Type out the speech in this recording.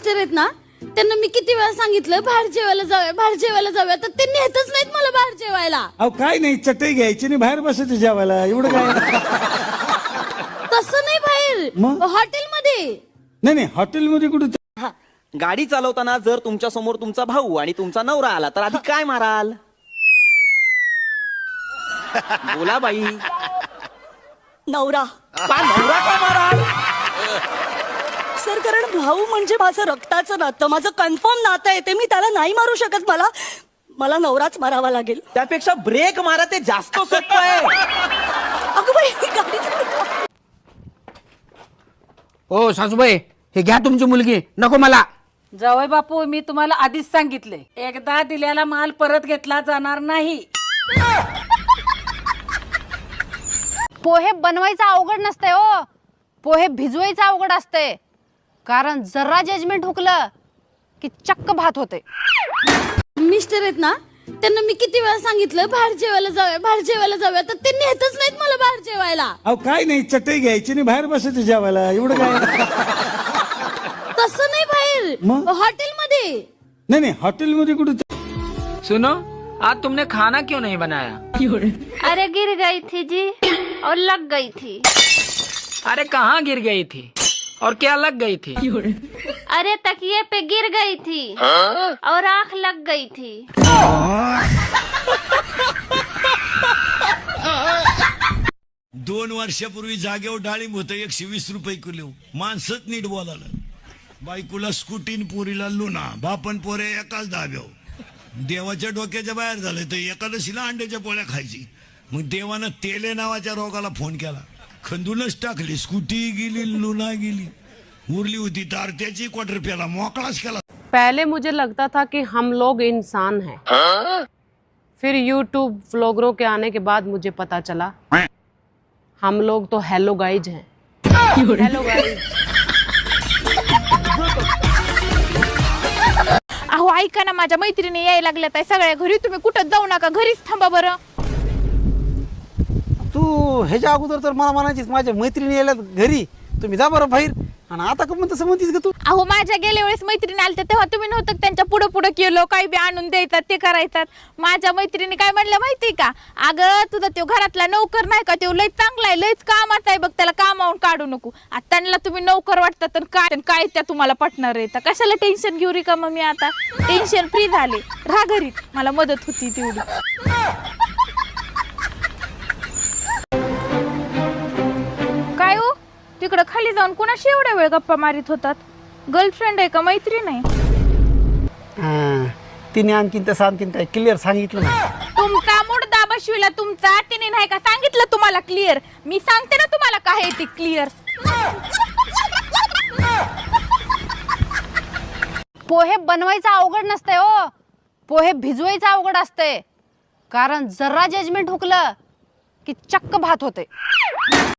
Mister आहेत ना, त्यांना मी किती वेळा सांगितलं बाहेर जेवायला जाऊया तर ते नेतच नाहीत मला बाहेर जेवायला. अहो काय नाही, चटई घ्यायची आणि बाहेर बसायचं जेवायला, एवढं काय. तसं नाही, बाहेर मग? हॉटेलमध्ये. नाही हॉटेलमध्ये कुठे. गाडी चालवताना जर तुमच्या समोर तुमचा भाऊ आणि तुमचा नवरा आला तर आधी काय माराल? बोला बाई. नवरा. नवरा का माराल? सर, कारण भाऊ म्हणजे माझं रक्ताचं नातं, माझं कन्फर्म नातं आहे, ते मी त्याला नाही मारू शकत. मला नवराच मारावा लागेल. त्यापेक्षा ब्रेक मारा, ते जास्त सोपं आहे. अगं बाई, गाडी चालवते. ओ सासूबाई, हे घ्या तुमची मुलगी. नको मला. जावई बापू, मी तुम्हाला आधीच सांगितले, एकदा दिलेला माल परत घेतला जाणार नाही. पोहे बनवायचं अवघड नसतंय हो, पोहे भिजवायचं अवघड असतंय. कारण जरा जजमेंट हुकलं की चक्क भात होते. मिस्टर आहेत ना, त्यांना मी किती वेळा सांगितलं बाहेर जेवायला जाऊया तर ते नेतच नाहीत मला बाहेर जेवायला. अहो काय नाही, चटई घ्यायची आणि बाहेर बसायचं जेवायला, एवढं काय. तसं नाही, बाहेर मग? हॉटेलमध्ये. नाही हॉटेलमध्ये कुठे. सुनो, आज तुमने खाना क्यों नहीं बनाया? अरे गिर गई थी जी और लग गई थी. अरे कहाँ गिर गई थी और क्या लग गई थी? अरे तकिए पे गिर गई थी और आँख लग गई थी. 2 वर्षापूर्वी जागेवर डाळिंब होतं 120 रुपये किलो. माणसंच नीट बोलायला. बायकोला स्कूटीन, पोरीला लुना, बापन पोरे एकाच धाब्यावर. देवाच्या डोक्याच्या बाहेर झालं तर एकादशीला अंड्याच्या पोळ्या खायची. मग देवानं तेले नावाच्या रोगाला फोन केला, खंदूनच टाकली. स्कूटी गेली, लुना गेली, उरली होती तार त्याची क्वार्टर प्याला, मोकळाच केला. पहले मुझे लगता था कि हम लोग इंसान हैं, फिर यूट्यूब व्लॉगरों के आने के बाद मुझे पता चला हम लोग तो हेलो गाइज हैं. Hello guys. अहो ऐका ना, माझ्या मैत्रिणी यायला लागल्यात आहे सगळ्या घरी. तुम्ही कुठं जाऊ नका, घरीच थांबा बरं. तू ह्याच्या अगोदर तर मला म्हणायचीस माझ्या मैत्रिणी यायला घरी, तुम्ही जा बरं बाहेर, आणि आता का म्हणत म्हणतीस का तू? अहो माझ्या गेल्या वेळेस मैत्रिणी आल्या तेव्हा तुम्ही नव्हतं त्यांच्या पुढं केलं, काही बी आणून द्यायतात ते करायतात. माझ्या मैत्रिणी काय म्हणल्या माहिती का, अगं तुझा तो घरातला नोकर नाही का, तो लय चांगला आहे, लयच कामाचा आहे बघ, त्याला कामावून काढू नको. आता त्यांना तुम्ही नोकर वाटतात तर काय त्या तुम्हाला पटणार आहे. कशाला टेन्शन घेऊ रे का, मग मी आता टेन्शन फ्री झाले. राहा घरी, मला मदत होती तेवढी. काय हो, तिकडं खाली जाऊन कुणाशी एवढ्या वेळ गप्पा मारित होतात? गर्लफ्रेंड आहे का मैत्रीण आहे? तिने आणखीन काही क्लिअर सांगितलं नाही. तुमचा मुडदा बसविला तुमचा, तिने नाही का सांगितलं तुम्हाला क्लिअर? मी सांगते ना तुम्हाला काय आहे ते क्लिअर. पोहे बनवायचं अवघड नसतंय हो, पोहे भिजवायचं अवघड असतंय. कारण जरा जजमेंट हुकलं की चक्क भात होते.